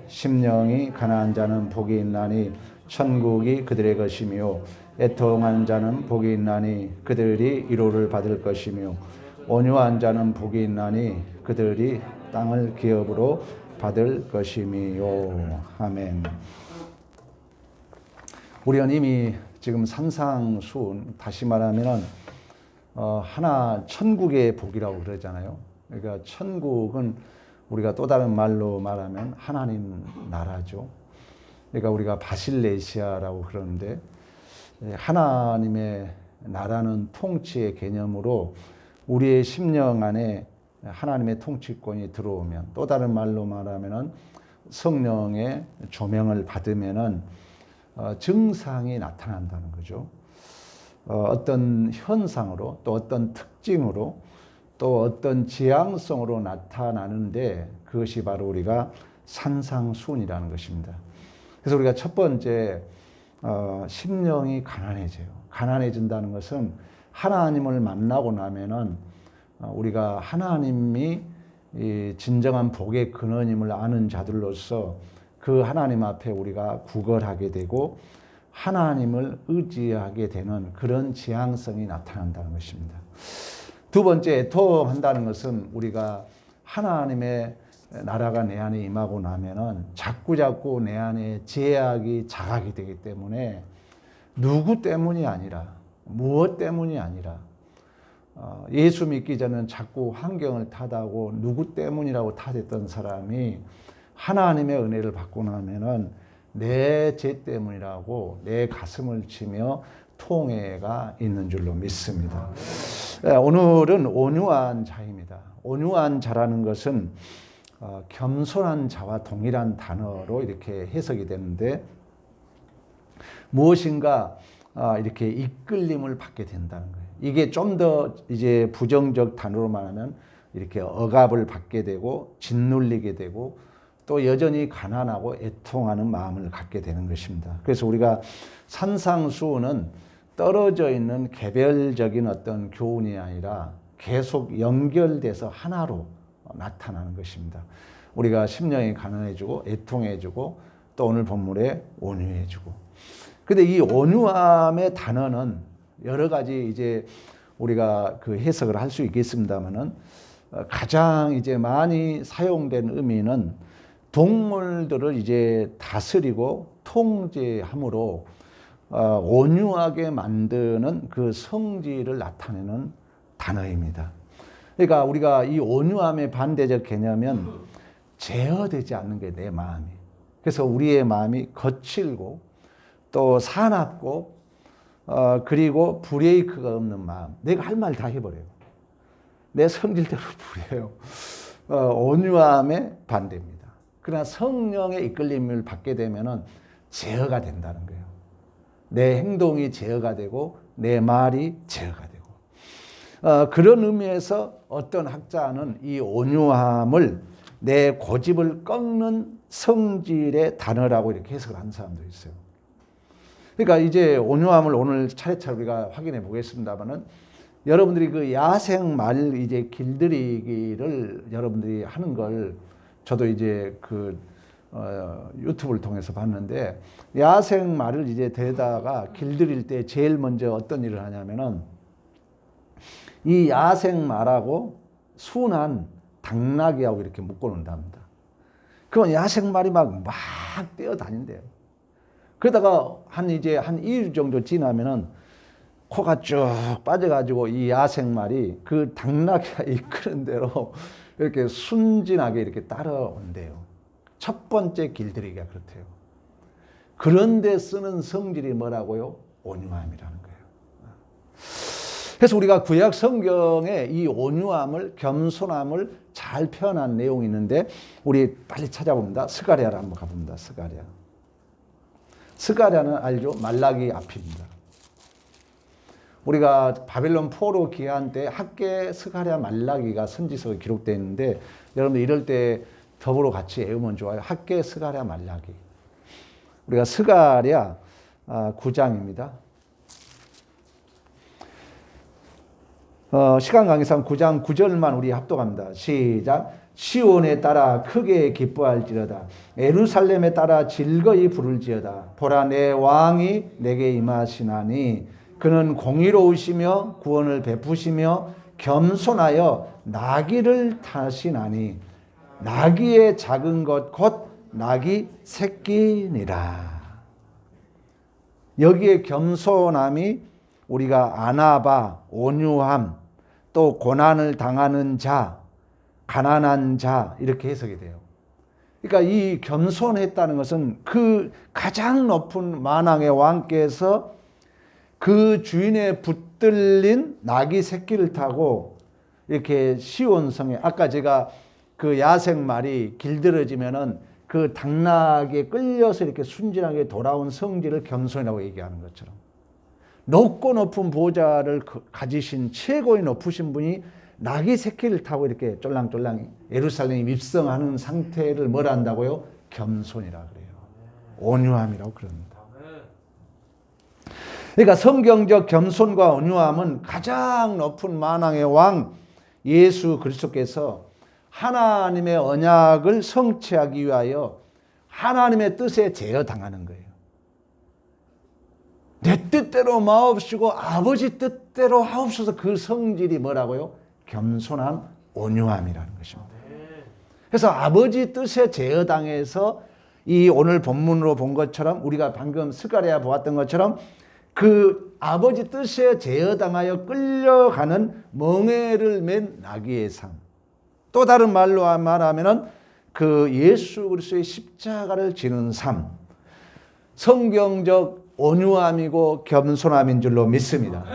심령이 가난한 자는 복이 있나니 천국이 그들의 것이며 애통하는 자는 복이 있나니 그들이 위로를 받을 것이며 온유한 자는 복이 있나니 그들이 땅을 기업으로 받을 것이며. 아멘. 우리는 이미 지금 산상수훈, 다시 말하면 하나 천국의 복이라고 그러잖아요. 그러니까 천국은 우리가 또 다른 말로 말하면 하나님 나라죠. 그러니까 우리가 바실레시아라고 그러는데, 하나님의 나라는 통치의 개념으로 우리의 심령 안에 하나님의 통치권이 들어오면, 또 다른 말로 말하면 성령의 조명을 받으면은 증상이 나타난다는 거죠. 어떤 현상으로, 또 어떤 특징으로, 또 어떤 지향성으로 나타나는데, 그것이 바로 우리가 산상수훈이라는 것입니다. 그래서 우리가 첫 번째 심령이 가난해져요. 가난해진다는 것은 하나님을 만나고 나면은 우리가 하나님이 진정한 복의 근원임을 아는 자들로서 그 하나님 앞에 우리가 구걸하게 되고 하나님을 의지하게 되는 그런 지향성이 나타난다는 것입니다. 두 번째, 애통한다는 것은 우리가 하나님의 나라가 내 안에 임하고 나면은 자꾸 내 안에 제약이 자각이 되기 때문에 누구 때문이 아니라, 무엇 때문이 아니라, 예수 믿기 전에는 자꾸 환경을 탓하고 누구 때문이라고 탓했던 사람이 하나님의 은혜를 받고 나면은 내 죄 때문이라고 내 가슴을 치며 통회가 있는 줄로 믿습니다. 오늘은 온유한 자입니다. 온유한 자라는 것은 겸손한 자와 동일한 단어로 이렇게 해석이 되는데, 무엇인가 이렇게 이끌림을 받게 된다는 거예요. 이게 좀 더 이제 부정적 단어로 말하면 이렇게 억압을 받게 되고 짓눌리게 되고 또 여전히 가난하고 애통하는 마음을 갖게 되는 것입니다. 그래서 우리가 산상수훈은 떨어져 있는 개별적인 어떤 교훈이 아니라 계속 연결돼서 하나로 나타나는 것입니다. 우리가 심령이 가난해지고 애통해지고 또 오늘 본문에 온유해지고. 근데 이 온유함의 단어는 여러 가지 이제 우리가 그 해석을 할 수 있겠습니다만은, 가장 이제 많이 사용된 의미는 동물들을 이제 다스리고 통제함으로 온유하게 만드는 그 성질을 나타내는 단어입니다. 그러니까 우리가 이 온유함의 반대적 개념은 제어되지 않는 게 내 마음이. 그래서 우리의 마음이 거칠고 또 사납고 그리고 브레이크가 없는 마음. 내가 할 말 다 해버려요. 내 성질대로 부려요. 온유함의 반대입니다. 그러나 성령의 이끌림을 받게 되면은 제어가 된다는 거예요. 내 행동이 제어가 되고 내 말이 제어가 되고. 그런 의미에서 어떤 학자는 이 온유함을 내 고집을 꺾는 성질의 단어라고 이렇게 해석을 하는 사람도 있어요. 그러니까 이제 온유함을 오늘 차례차례 우리가 확인해 보겠습니다만은, 여러분들이 그 야생 말 이제 길들이기를 여러분들이 하는 걸 저도 이제 그 유튜브를 통해서 봤는데, 야생 말을 이제 데다가 길들일 때 제일 먼저 어떤 일을 하냐면은 이 야생 말하고 순한 당나귀하고 이렇게 묶어 놓는답니다. 그러면 야생 말이 막 뛰어다닌대요. 그러다가 한 2일 정도 지나면은 코가 쭉 빠져가지고 이 야생 말이 그 당나귀가 이끄는 대로 이렇게 순진하게 이렇게 따라온대요. 첫 번째 길들이기가 그렇대요. 그런데 쓰는 성질이 뭐라고요? 온유함이라는 거예요. 그래서 우리가 구약 성경에 이 온유함을, 겸손함을 잘 표현한 내용이 있는데, 우리 빨리 찾아봅니다. 스가랴를 한번 가봅니다. 스가랴는 알죠? 말라기 앞입니다. 우리가 바벨론 포로 귀환 때 학개, 스가랴, 말라기가 선지서가 기록되어 있는데, 여러분들 이럴 때 더불어 같이 외우면 좋아요. 학개, 스가랴, 말라기. 우리가 스가랴 9장입니다. 시간 관계상 9장 9절만 우리 합독합니다. 시작. 시온에 따라 크게 기뻐할지어다. 예루살렘에 따라 즐거이 부를지어다. 보라, 내 왕이 내게 임하시나니 그는 공의로우시며 구원을 베푸시며 겸손하여 나귀를 타시나니 나귀의 작은 것 곧 나귀 새끼니라. 여기에 겸손함이 우리가 안아바, 온유함, 또 고난을 당하는 자, 가난한 자 이렇게 해석이 돼요. 그러니까 이 겸손했다는 것은 그 가장 높은 만왕의 왕께서 그 주인의 붙들린 나귀 새끼를 타고 이렇게 시온성에, 아까 제가 그 야생 말이 길들여지면은 그 당나귀에 끌려서 이렇게 순진하게 돌아온 성질을 겸손이라고 얘기하는 것처럼, 높고 높은 보좌를 가지신 최고의 높으신 분이 나귀 새끼를 타고 이렇게 쫄랑쫄랑 예루살렘에 입성하는 상태를 뭐라 한다고요? 겸손이라 그래요. 온유함이라고 그럽니다. 그러니까 성경적 겸손과 온유함은 가장 높은 만왕의 왕 예수 그리스도께서 하나님의 언약을 성취하기 위하여 하나님의 뜻에 제어당하는 거예요. 내 뜻대로 마옵시고 아버지 뜻대로 하옵소서. 그 성질이 뭐라고요? 겸손함, 온유함이라는 것입니다. 그래서 아버지 뜻에 제어당해서 이 오늘 본문으로 본 것처럼, 우리가 방금 스가랴 보았던 것처럼 그 아버지 뜻에 제어당하여 끌려가는 멍에를 맨 나귀의 삶, 또 다른 말로 말하면은 그 예수 그리스도의 십자가를 지는 삶, 성경적 온유함이고 겸손함인 줄로 믿습니다.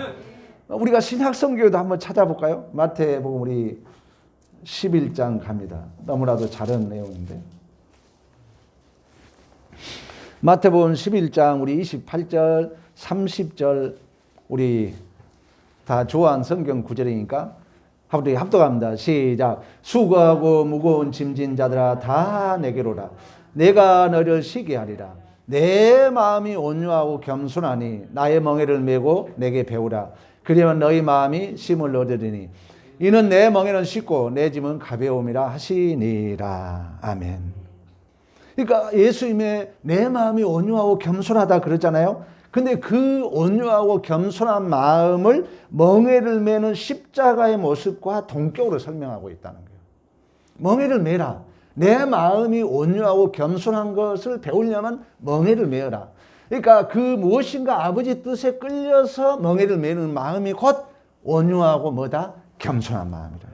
우리가 신약성경도 한번 찾아볼까요? 마태복음 우리 11장 갑니다. 너무나도 잘한 내용인데, 마태복음 11장 우리 28절 30절 우리 다 좋아하는 성경 구절이니까 우리 합독합니다. 시작. 수고하고 무거운 짐진 자들아 다 내게로라. 내가 너를 쉬게 하리라. 내 마음이 온유하고 겸손하니 나의 멍에를 메고 내게 배우라. 그러면 너희 마음이 쉼을 얻으리니 이는 내 멍에는 쉽고 내 짐은 가벼움이라 하시니라. 아멘. 그러니까 예수님의 내 마음이 온유하고 겸손하다 그러잖아요. 근데 그 온유하고 겸손한 마음을 멍에를 메는 십자가의 모습과 동격으로 설명하고 있다는 거예요. 멍에를 메라. 내 마음이 온유하고 겸손한 것을 배우려면 멍에를 메어라. 그러니까 그 무엇인가 아버지 뜻에 끌려서 멍에를 메는 마음이 곧 온유하고 뭐다? 겸손한 마음이다.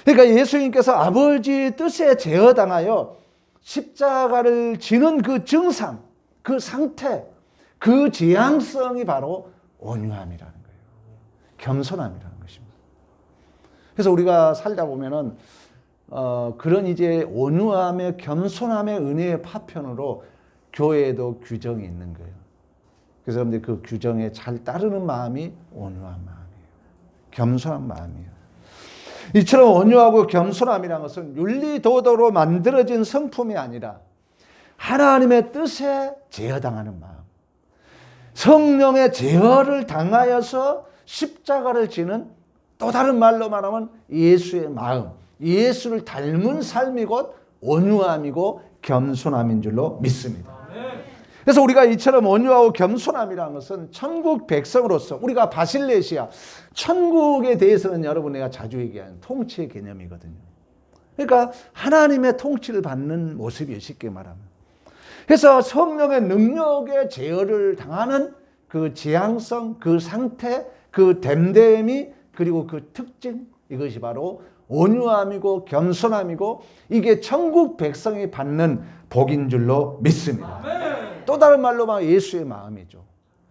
그러니까 예수님께서 아버지 뜻에 제어당하여 십자가를 지는 그 증상, 그 상태, 그 지향성이 바로 온유함이라는 거예요. 겸손함이라는 것입니다. 그래서 우리가 살다 보면은 그런 이제 온유함의 겸손함의 은혜의 파편으로 교회에도 규정이 있는 거예요. 그래서 여러분들 그 규정에 잘 따르는 마음이 온유한 마음이에요. 겸손한 마음이에요. 이처럼 온유하고 겸손함이라는 것은 윤리도덕으로 만들어진 성품이 아니라 하나님의 뜻에 제어당하는 마음, 성령의 제어를 당하여서 십자가를 지는, 또 다른 말로 말하면 예수의 마음, 예수를 닮은 삶이 곧 온유함이고 겸손함인 줄로 믿습니다. 그래서 우리가 이처럼 온유하고 겸손함이라는 것은 천국 백성으로서 우리가 바실레시아, 천국에 대해서는 여러분 내가 자주 얘기하는 통치의 개념이거든요. 그러니까 하나님의 통치를 받는 모습이 쉽게 말하면. 그래서 성령의 능력의 제어를 당하는 그 지향성, 그 상태, 그 됨됨이, 그리고 그 특징, 이것이 바로 온유함이고 겸손함이고 이게 천국 백성이 받는 복인 줄로 믿습니다. 또 다른 말로 말하면 예수의 마음이죠.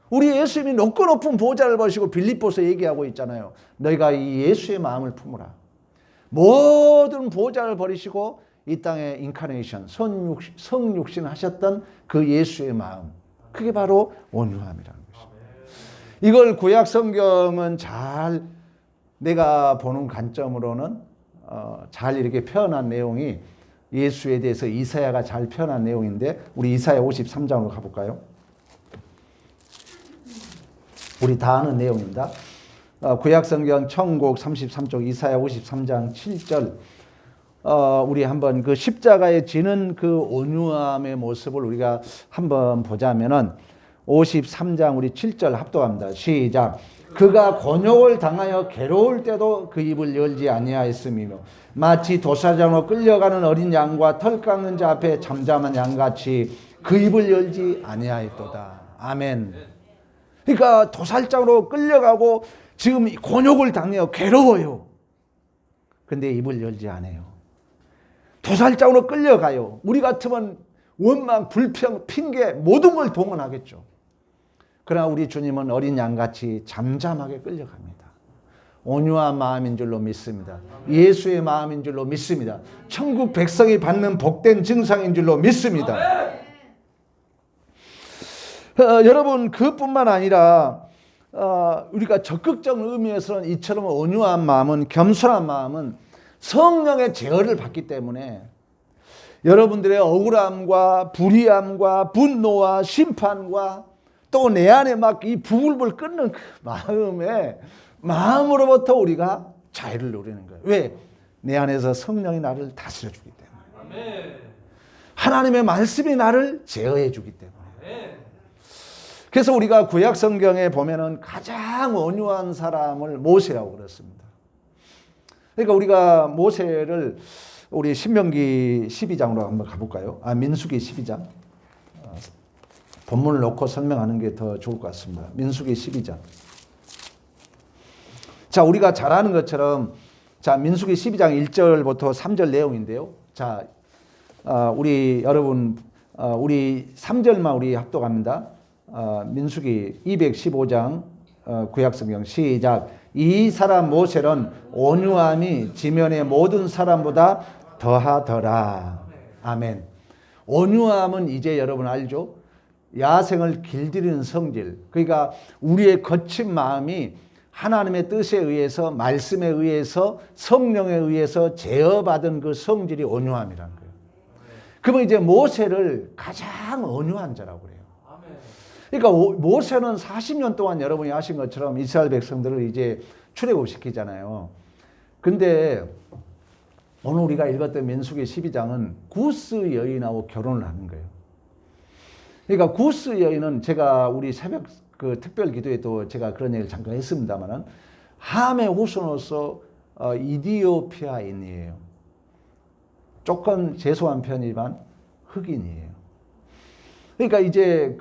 우리 예수님이 높고 높은 보좌를 보시고 빌립보서 얘기하고 있잖아요. 너희가 이 예수의 마음을 품으라. 모든 보좌를 버리시고 이 땅에 인카네이션, 성육신 하셨던 그 예수의 마음, 그게 바로 온유함이라는 것입니다. 이걸 구약 성경은 잘 내가 보는 관점으로는 잘 이렇게 표현한 내용이 예수에 대해서 이사야가 잘 표현한 내용인데, 우리 이사야 53장으로 가볼까요? 우리 다 아는 내용입니다. 구약 성경 천국 33쪽 이사야 53장 7절 우리 한번 그 십자가에 지는 그 온유함의 모습을 우리가 한번 보자면은 53장 우리 7절 합독합니다. 시작. 그가 곤욕을 당하여 괴로울 때도 그 입을 열지 아니하였으며 마치 도사장으로 끌려가는 어린 양과 털 깎는 자 앞에 잠잠한 양같이 그 입을 열지 아니하였도다. 아멘. 그러니까 도살장으로 끌려가고 지금 곤욕을 당해요. 괴로워요. 근데 입을 열지 않아요. 도살장으로 끌려가요. 우리 같으면 원망, 불평, 핑계 모든 걸 동원하겠죠. 그러나 우리 주님은 어린 양같이 잠잠하게 끌려갑니다. 온유한 마음인 줄로 믿습니다. 예수의 마음인 줄로 믿습니다. 천국 백성이 받는 복된 증상인 줄로 믿습니다. 여러분 그뿐만 아니라 우리가 적극적 의미에서는 이처럼 온유한 마음은, 겸손한 마음은 성령의 제어를 받기 때문에 여러분들의 억울함과 불의함과 분노와 심판과 또 내 안에 막 이 부글부글 끓는 그 마음으로부터 우리가 자유를 누리는 거예요. 왜? 내 안에서 성령이 나를 다스려 주기 때문에. 하나님의 말씀이 나를 제어해 주기 때문에. 그래서 우리가 구약 성경에 보면은 가장 온유한 사람을 모세라고 그랬습니다. 그러니까 우리가 모세를 우리 신명기 12장으로 한번 가볼까요? 민수기 12장. 본문을 놓고 설명하는 게 더 좋을 것 같습니다. 민수기 12장. 자, 우리가 잘 아는 것처럼, 자, 민수기 12장 1절부터 3절 내용인데요. 자, 우리 여러분, 우리 3절만 우리 합독합니다. 민수기 215장 구약성경 시작. 이 사람 모세는 온유함이 지면의 모든 사람보다 더하더라. 아멘. 온유함은 이제 여러분 알죠? 야생을 길들이는 성질. 그러니까 우리의 거친 마음이 하나님의 뜻에 의해서, 말씀에 의해서, 성령에 의해서 제어받은 그 성질이 온유함이라는 거예요. 그러면 이제 모세를 가장 온유한 자라고 그래요. 그러니까 모세는 40년 동안 여러분이 아신 것처럼 이스라엘 백성들을 이제 출애굽시키잖아요. 근데 오늘 우리가 읽었던 민수기 12장은 구스 여인하고 결혼을 하는 거예요. 그러니까 구스 여인은 제가 우리 새벽 그 특별 기도에도 제가 그런 얘기를 잠깐 했습니다만은 함의 후손으로서 이디오피아인이에요. 조금 재수한 편이지만 흑인이에요. 그러니까 이제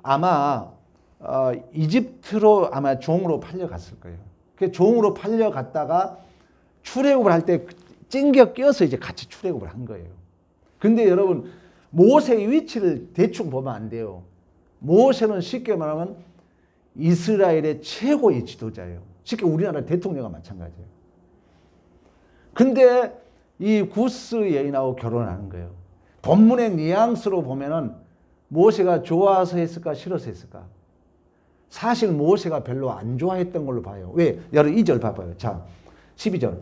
아마 이집트로 아마 종으로 팔려갔을 거예요. 그 종으로 팔려갔다가 출애굽을 할 때 찡겨 껴서 이제 같이 출애굽을 한 거예요. 근데 여러분 모세의 위치를 대충 보면 안 돼요. 모세는 쉽게 말하면 이스라엘의 최고의 지도자예요. 쉽게 우리나라 대통령과 마찬가지예요. 근데 이 구스 여인하고 결혼하는 거예요. 본문의 뉘앙스로 보면은 모세가 좋아서 했을까 싫어서 했을까? 사실 모세가 별로 안 좋아했던 걸로 봐요. 왜? 여러분 2절 봐봐요. 자, 12절.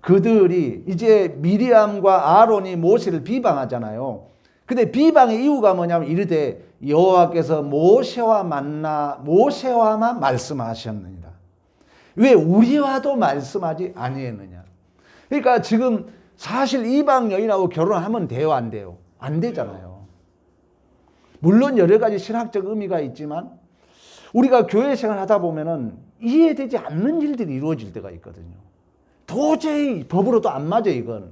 그들이 이제 미리암과 아론이 모세를 비방하잖아요. 근데 비방의 이유가 뭐냐면 이르되 여호와께서 모세와만 말씀하셨느니라. 왜 우리와도 말씀하지 아니했느냐? 그러니까 지금 사실 이방 여인하고 결혼하면 돼요, 안 돼요? 안 되잖아요. 물론 여러 가지 신학적 의미가 있지만 우리가 교회 생활 하다 보면은 이해되지 않는 일들이 이루어질 때가 있거든요. 도저히 법으로도 안 맞아, 이건.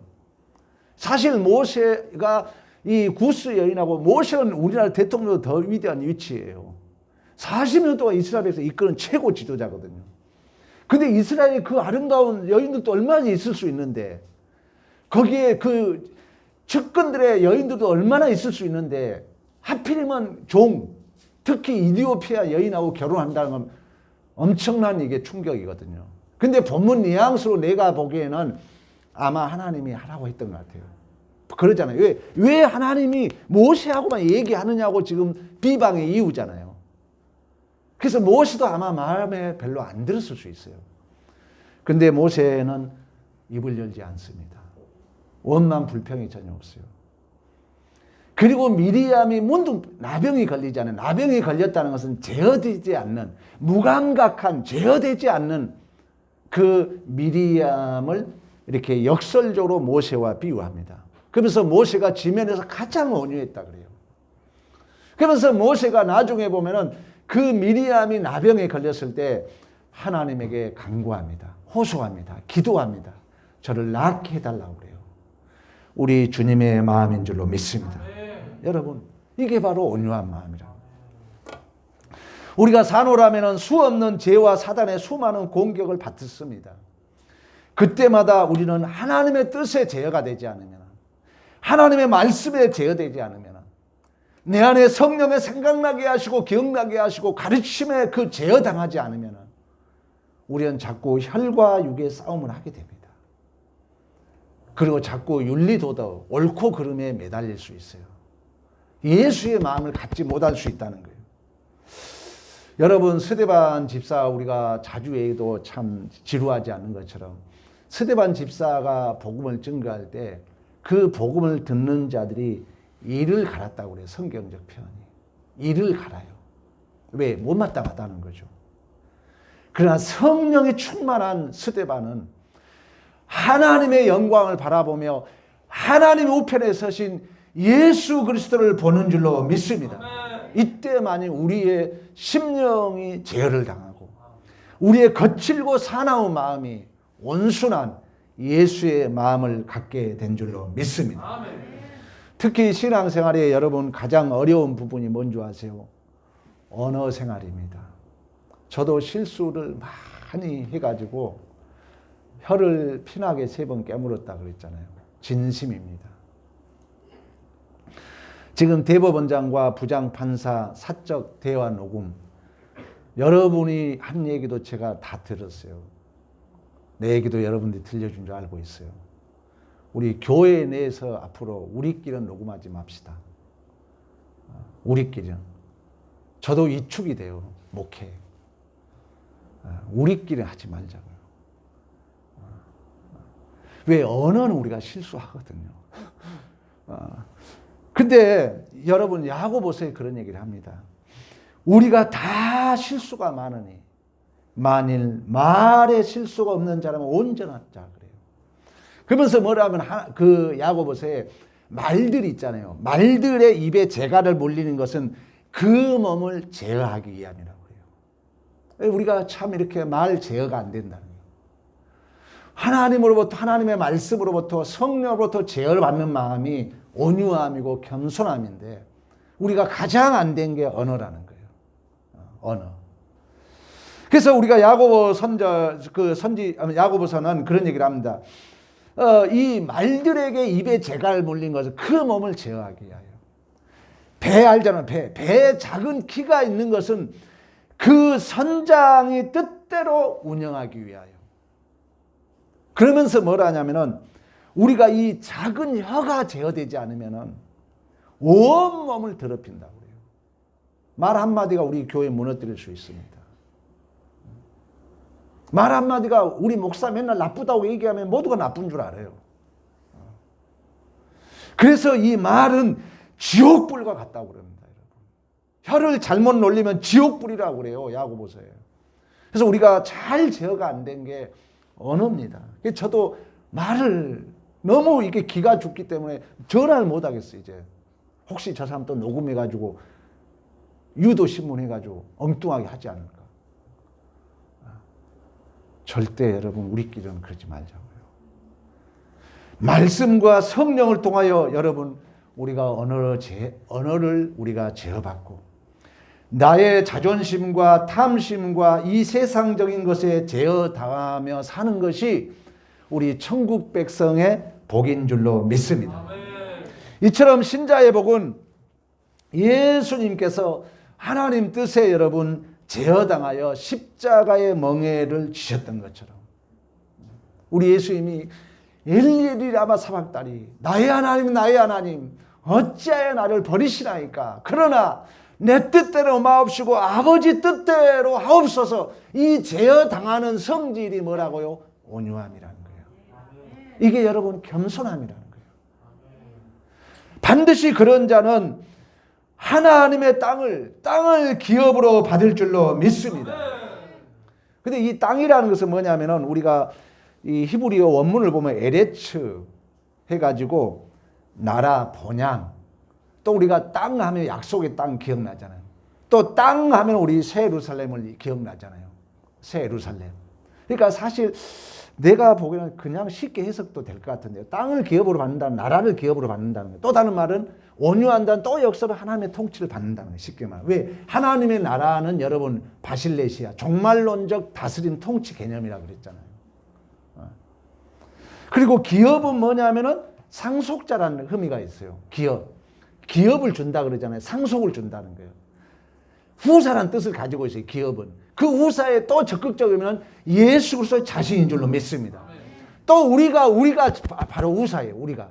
사실 모세가 이 구스 여인하고 모세는 우리나라 대통령보다 더 위대한 위치예요. 40년 동안 이스라엘에서 이끄는 최고 지도자거든요. 근데 이스라엘의 그 아름다운 여인들도 얼마나 있을 수 있는데, 거기에 그 측근들의 여인들도 얼마나 있을 수 있는데, 하필이면 특히 이디오피아 여인하고 결혼한다는 건 엄청난 이게 충격이거든요. 근데 본문 뉘앙스로 내가 보기에는 아마 하나님이 하라고 했던 것 같아요. 그러잖아요. 왜 하나님이 모세하고만 얘기하느냐고 지금 비방의 이유잖아요. 그래서 모세도 아마 마음에 별로 안 들었을 수 있어요. 근데 모세는 입을 열지 않습니다. 원망 불평이 전혀 없어요. 그리고 미리암이 문득 나병이 걸리잖아요. 나병이 걸렸다는 것은 제어되지 않는, 무감각한, 제어되지 않는 그 미리암을 이렇게 역설적으로 모세와 비유합니다. 그러면서 모세가 지면에서 가장 온유했다 그래요. 그러면서 모세가 나중에 보면은 그 미리암이 나병에 걸렸을 때 하나님에게 간구합니다. 호소합니다. 기도합니다. 저를 낫게 해달라고 그래요. 우리 주님의 마음인 줄로 믿습니다. 여러분, 이게 바로 온유한 마음이라. 우리가 산호라면은 수없는 죄와 사단의 수많은 공격을 받습니다. 그때마다 우리는 하나님의 뜻에 제어가 되지 않으면, 하나님의 말씀에 제어되지 않으면, 내 안에 성령의 생각나게 하시고 기억나게 하시고 가르침에 그 제어당하지 않으면 우리는 자꾸 혈과 육의 싸움을 하게 됩니다. 그리고 자꾸 윤리도덕, 옳고 그름에 매달릴 수 있어요. 예수의 마음을 갖지 못할 수 있다는 거예요. 여러분, 스데반 집사 우리가 자주 얘기도 참 지루하지 않는 것처럼 스데반 집사가 복음을 증거할 때 그 복음을 듣는 자들이 이를 갈았다고 그래요. 성경적 표현이. 이를 갈아요. 왜? 못마땅하다는 거죠. 그러나 성령이 충만한 스데반은 하나님의 영광을 바라보며 하나님의 우편에 서신 예수 그리스도를 보는 줄로 믿습니다. 이때만이 우리의 심령이 제어를 당하고 우리의 거칠고 사나운 마음이 온순한 예수의 마음을 갖게 된 줄로 믿습니다. 특히 신앙생활에 여러분 가장 어려운 부분이 뭔지 아세요? 언어 생활입니다. 저도 실수를 많이 해가지고 혀를 피나게 3번 깨물었다 그랬잖아요. 진심입니다. 지금 대법원장과 부장판사 사적 대화 녹음, 여러분이 한 얘기도 제가 다 들었어요. 내 얘기도 여러분들이 들려준 줄 알고 있어요. 우리 교회 내에서 앞으로 우리끼리는 녹음하지 맙시다. 우리끼리는. 저도 위축이 돼요. 목회. 우리끼리 하지 말자고요. 왜? 언어는 우리가 실수하거든요. 근데 여러분 야고보서에 그런 얘기를 합니다. 우리가 다 실수가 많으니 만일 말에 실수가 없는 자라면 온전한 자 그래요. 그러면서 뭐라면 그 야고보서에 말들이 있잖아요. 말들의 입에 재갈을 물리는 것은 그 몸을 제어하기 위함이라고 해요. 우리가 참 이렇게 말 제어가 안 된다는 거예요. 하나님으로부터 하나님의 말씀으로부터 성령으로부터 제어를 받는 마음이 온유함이고 겸손함인데 우리가 가장 안 된 게 언어라는 거예요. 언어. 그래서 우리가 야고보서는 그런 얘기를 합니다. 이 말들에게 입에 재갈 물린 것은 그 몸을 제어하기 위하여. 배 알잖아요. 배에 작은 키가 있는 것은 그 선장이 뜻대로 운영하기 위하여. 그러면서 뭐라 하냐면은 우리가 이 작은 혀가 제어되지 않으면은 온몸을 더럽힌다고 그래요. 말 한마디가 우리 교회 무너뜨릴 수 있습니다. 말 한마디가 우리 목사 맨날 나쁘다고 얘기하면 모두가 나쁜 줄 알아요. 그래서 이 말은 지옥불과 같다고 그럽니다, 여러분. 혀를 잘못 놀리면 지옥불이라고 그래요, 야고보서에. 그래서 우리가 잘 제어가 안 된 게 언어입니다. 저도 말을 너무 이게 기가 죽기 때문에 전화를 못 하겠어요, 이제. 혹시 저 사람 또 녹음해가지고 유도신문 해가지고 엉뚱하게 하지 않을까. 절대 여러분 우리끼리는 그러지 말자고요. 말씀과 성령을 통하여 여러분 우리가 언어를 우리가 제어받고 나의 자존심과 탐심과 이 세상적인 것에 제어당하며 사는 것이 우리 천국 백성의 복인 줄로 믿습니다. 이처럼 신자의 복은 예수님께서 하나님 뜻에 여러분 제어당하여 십자가의 멍에를 지셨던 것처럼 우리 예수님이 엘리 라마 사박다리 나의 하나님 어찌하여 나를 버리시나이까. 그러나 내 뜻대로 마옵시고 아버지 뜻대로 하옵소서. 이 제어당하는 성질이 뭐라고요? 온유함이라는 거예요. 이게 여러분 겸손함이라는 거예요. 반드시 그런 자는 하나님의 땅을 기업으로 받을 줄로 믿습니다. 근데 이 땅이라는 것은 뭐냐면은 우리가 이 히브리어 원문을 보면 에레츠 해가지고 나라, 본향, 또 우리가 땅 하면 약속의 땅 기억나잖아요. 또 땅 하면 우리 새 예루살렘을 기억나잖아요. 새 예루살렘. 그러니까 사실 내가 보기에는 그냥 쉽게 해석도 될 것 같은데요. 땅을 기업으로 받는다는, 나라를 기업으로 받는다는 거예요. 또 다른 말은 온유한다는, 또 역사로 하나님의 통치를 받는다는 거예요. 쉽게 말하면. 왜? 하나님의 나라는 여러분 바실레시아, 종말론적 다스림 통치 개념이라고 그랬잖아요. 그리고 기업은 뭐냐면은 상속자라는 의미가 있어요. 기업을 준다 그러잖아요. 상속을 준다는 거예요. 후사라는 뜻을 가지고 있어요. 기업은. 그 후사에 또 적극적이면 예수 그리스도의 자신인 줄로 믿습니다. 또 우리가 바로 후사예요. 우리가.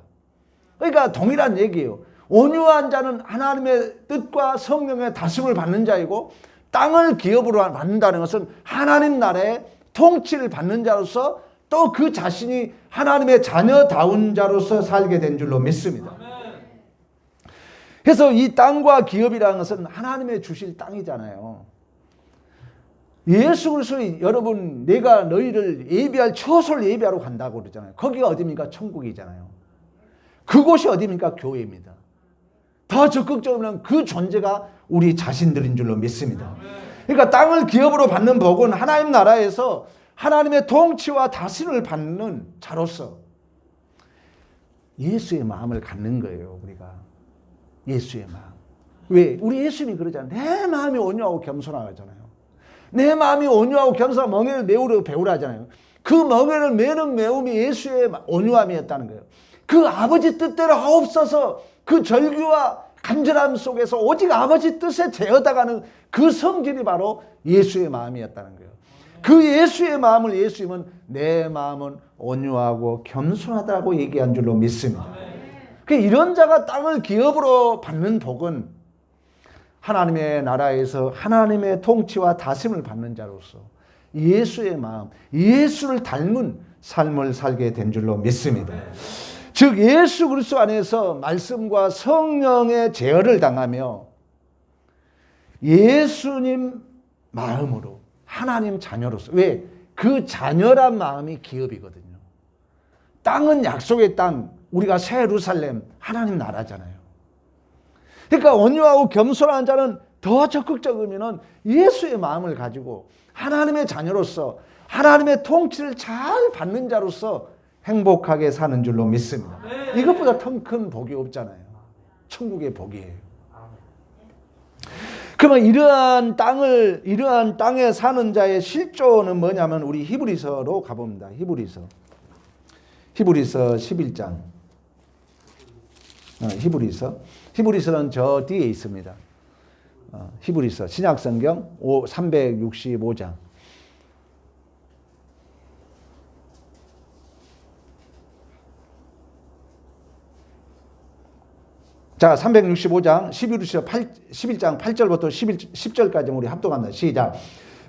그러니까 동일한 얘기예요. 온유한 자는 하나님의 뜻과 성령의 다스림을 받는 자이고, 땅을 기업으로 받는다는 것은 하나님 나라의 통치를 받는 자로서 또 그 자신이 하나님의 자녀다운 자로서 살게 된 줄로 믿습니다. 그래서 이 땅과 기업이라는 것은 하나님의 주실 땅이잖아요. 예수 그리스도 여러분, 내가 너희를 예비할 처소를 예비하러 간다고 그러잖아요. 거기가 어디입니까? 천국이잖아요. 그곳이 어디입니까? 교회입니다. 더 적극적으로는 그 존재가 우리 자신들인 줄로 믿습니다. 그러니까 땅을 기업으로 받는 복은 하나님 나라에서 하나님의 통치와 다스림을 받는 자로서 예수의 마음을 갖는 거예요. 우리가 예수의 마음. 왜? 우리 예수님이 그러잖아요. 내 마음이 온유하고 겸손하잖아요. 내 마음이 온유하고 겸손한 멍에를 메우려고 배우라잖아요. 그 멍에를 메는 메움이 예수의 온유함이었다는 거예요. 그 아버지 뜻대로 하옵소서, 그 절규와 간절함 속에서 오직 아버지 뜻에 제어다가는 그 성질이 바로 예수의 마음이었다는 거예요. 그 예수의 마음을 예수님은 내 마음은 온유하고 겸손하다고 얘기한 줄로 믿습니다. 이런 자가 땅을 기업으로 받는 복은 하나님의 나라에서 하나님의 통치와 다스림을 받는 자로서 예수의 마음, 예수를 닮은 삶을 살게 된 줄로 믿습니다. 즉 예수 그리스도 안에서 말씀과 성령의 제어를 당하며 예수님 마음으로 하나님 자녀로서, 왜? 그 자녀란 마음이 기업이거든요. 땅은 약속의 땅, 우리가 새 예루살렘, 하나님 나라잖아요. 그러니까 온유하고 겸손한 자는 더 적극적이면 예수의 마음을 가지고 하나님의 자녀로서 하나님의 통치를 잘 받는 자로서 행복하게 사는 줄로 믿습니다. 이것보다 더 큰 복이 없잖아요. 천국의 복이에요. 그러면 이러한 땅에 사는 자의 실조는 뭐냐면 우리 히브리서로 가봅니다. 히브리서 11장. 히브리서는 저 뒤에 있습니다. 히브리서 신약성경 365장. 자, 365장 11장 8절부터 10절까지 우리 합독합니다. 시작.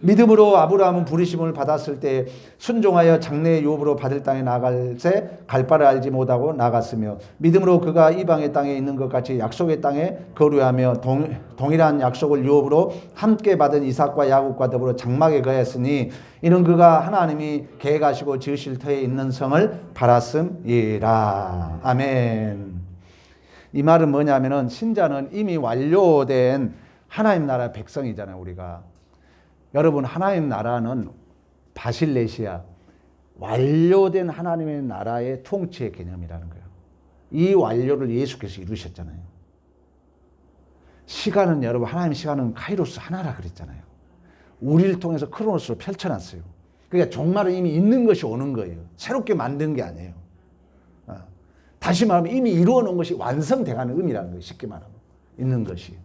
믿음으로 아브라함은 부르심을 받았을 때 순종하여 장래의 유업으로 받을 땅에 나갈새 갈 바를 알지 못하고 나갔으며, 믿음으로 그가 이방의 땅에 있는 것 같이 약속의 땅에 거류하며 동일한 약속을 유업으로 함께 받은 이삭과 야곱과 더불어 장막에 거했으니 이는 그가 하나님이 계획하시고 지으실 터에 있는 성을 바랐음이라. 아멘. 이 말은 뭐냐면은 신자는 이미 완료된 하나님 나라 백성이잖아요. 우리가. 여러분, 하나님 나라는 바실레시아, 완료된 하나님의 나라의 통치의 개념이라는 거예요. 이 완료를 예수께서 이루셨잖아요. 시간은 여러분, 하나님의 시간은 카이로스 하나라 그랬잖아요. 우리를 통해서 크로노스로 펼쳐놨어요. 그러니까 종말은 이미 있는 것이 오는 거예요. 새롭게 만든 게 아니에요. 다시 말하면 이미 이루어 놓은 것이 완성돼가는 의미라는 거예요. 쉽게 말하면 있는 것이.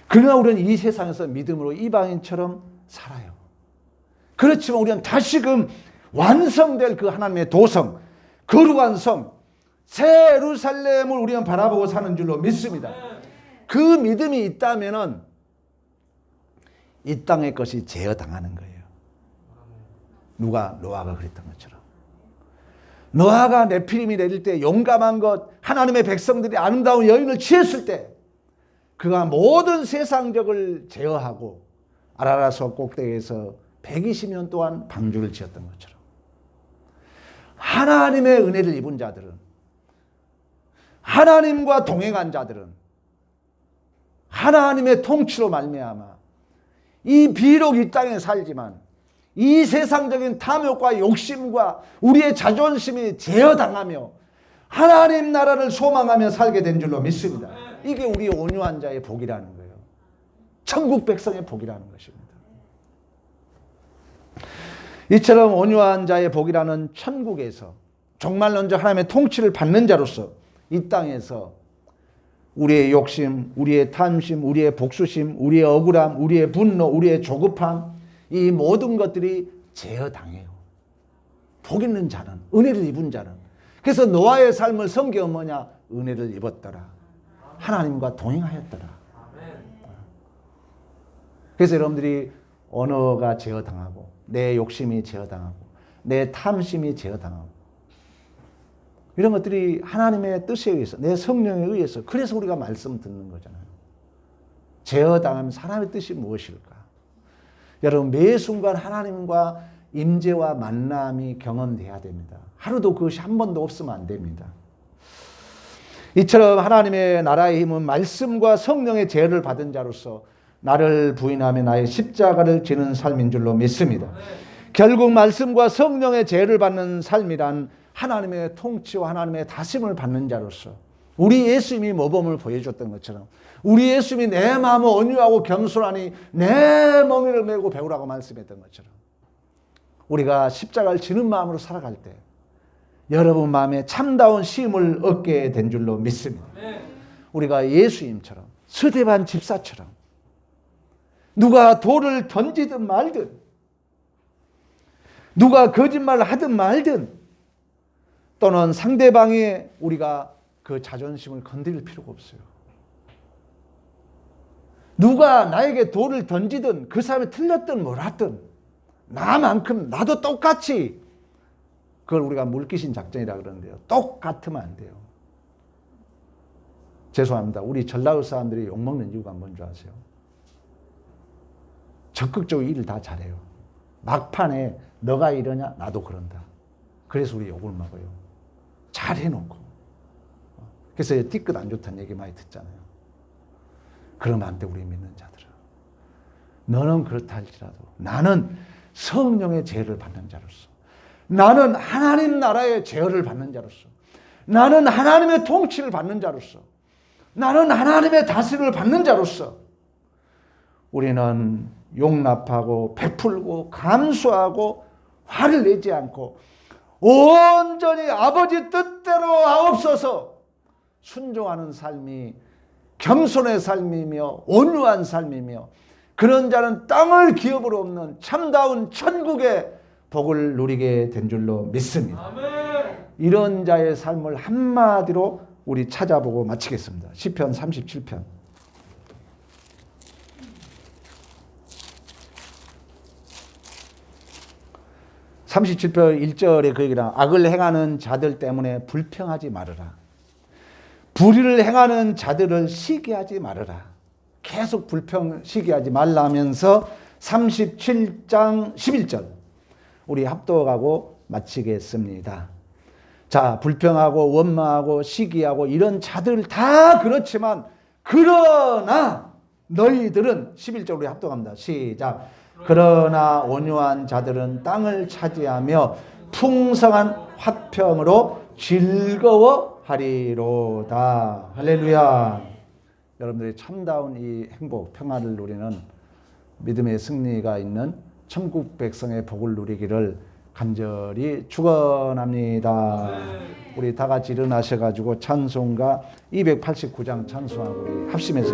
그러나 우리는 이 세상에서 믿음으로 이방인처럼 살아요. 그렇지만 우리는 다시금 완성될 그 하나님의 도성, 거룩한 성, 새 예루살렘을 우리는 바라보고 사는 줄로 믿습니다. 그 믿음이 있다면은 이 땅의 것이 제어당하는 거예요. 누가? 노아가 그랬던 것처럼. 노아가 네피림이 내릴 때 용감한 것, 하나님의 백성들이 아름다운 여인을 취했을 때 그가 모든 세상적을 제어하고 아라라서 꼭대기에서 120년 동안 방주를 지었던 것처럼 하나님의 은혜를 입은 자들은, 하나님과 동행한 자들은 하나님의 통치로 말미암아 이 비록 이 땅에 살지만 이 세상적인 탐욕과 욕심과 우리의 자존심이 제어당하며 하나님 나라를 소망하며 살게 된 줄로 믿습니다. 이게 우리 온유한 자의 복이라는 거예요. 천국 백성의 복이라는 것입니다. 이처럼 온유한 자의 복이라는 천국에서 정말로 하나님의 통치를 받는 자로서 이 땅에서 우리의 욕심, 우리의 탐심, 우리의 복수심, 우리의 억울함, 우리의 분노, 우리의 조급함, 이 모든 것들이 제어당해요. 복 있는 자는, 은혜를 입은 자는. 그래서 노아의 삶을 성경은 뭐냐? 은혜를 입었더라. 하나님과 동행하였더라. 그래서 여러분들이 언어가 제어당하고 내 욕심이 제어당하고 내 탐심이 제어당하고 이런 것들이 하나님의 뜻에 의해서, 내 성령에 의해서, 그래서 우리가 말씀 듣는 거잖아요. 제어당하면 사람의 뜻이 무엇일까? 여러분, 매 순간 하나님과 임재와 만남이 경험돼야 됩니다. 하루도 그것이 한 번도 없으면 안 됩니다. 이처럼 하나님의 나라의 힘은 말씀과 성령의 제어를 받은 자로서 나를 부인하며 나의 십자가를 지는 삶인 줄로 믿습니다. 결국 말씀과 성령의 제어를 받는 삶이란 하나님의 통치와 하나님의 다스림을 받는 자로서 우리 예수님이 모범을 보여줬던 것처럼 우리 예수님이 내 마음을 온유하고 겸손하니 내 멍에를 메고 배우라고 말씀했던 것처럼 우리가 십자가를 지는 마음으로 살아갈 때 여러분 마음에 참다운 쉼을 얻게 된 줄로 믿습니다. 우리가 예수님처럼 스데반 집사처럼 누가 돌을 던지든 말든 누가 거짓말을 하든 말든 또는 상대방의 우리가 그 자존심을 건드릴 필요가 없어요. 누가 나에게 돌을 던지든 그 사람이 틀렸든 뭐라든 나만큼 나도 똑같이 그걸 우리가 물귀신 작전이라 그러는데요. 똑같으면 안 돼요. 죄송합니다. 우리 전라도 사람들이 욕먹는 이유가 뭔지 아세요? 적극적으로 일을 다 잘해요. 막판에 너가 이러냐 나도 그런다. 그래서 우리 욕을 먹어요. 잘 해놓고. 그래서 뒤끝 안 좋다는 얘기 많이 듣잖아요. 그러면 안 돼, 우리 믿는 자들은. 너는 그렇다 할지라도 나는 성령의 제어를 받는 자로서, 나는 하나님 나라의 제어를 받는 자로서, 나는 하나님의 통치를 받는 자로서, 나는 하나님의 다스림을 받는 자로서 우리는 용납하고 베풀고 감수하고 화를 내지 않고 온전히 아버지 뜻대로 하옵소서 순종하는 삶이 겸손의 삶이며 온유한 삶이며 그런 자는 땅을 기업으로 없는 참다운 천국의 복을 누리게 된 줄로 믿습니다. 아멘. 이런 자의 삶을 한마디로 우리 찾아보고 마치겠습니다. 시편 37편 37편 1절에 그 얘기라. 악을 행하는 자들 때문에 불평하지 말아라. 불의를 행하는 자들을 시기하지 말아라. 계속 불평 시기하지 말라면서 37장 11절 우리 합독하고 마치겠습니다. 자, 불평하고 원망하고 시기하고 이런 자들 다 그렇지만 그러나 너희들은 11절 우리 합독합니다. 시작. 그러나 온유한 자들은 땅을 차지하며 풍성한 화평으로 즐거워하리로다. 할렐루야. 여러분들이 참다운 이 행복, 평화를 누리는 믿음의 승리가 있는 천국 백성의 복을 누리기를 간절히 축원합니다. 우리 다 같이 일어나셔가지고 찬송가 289장 찬송하고 우리 합심해서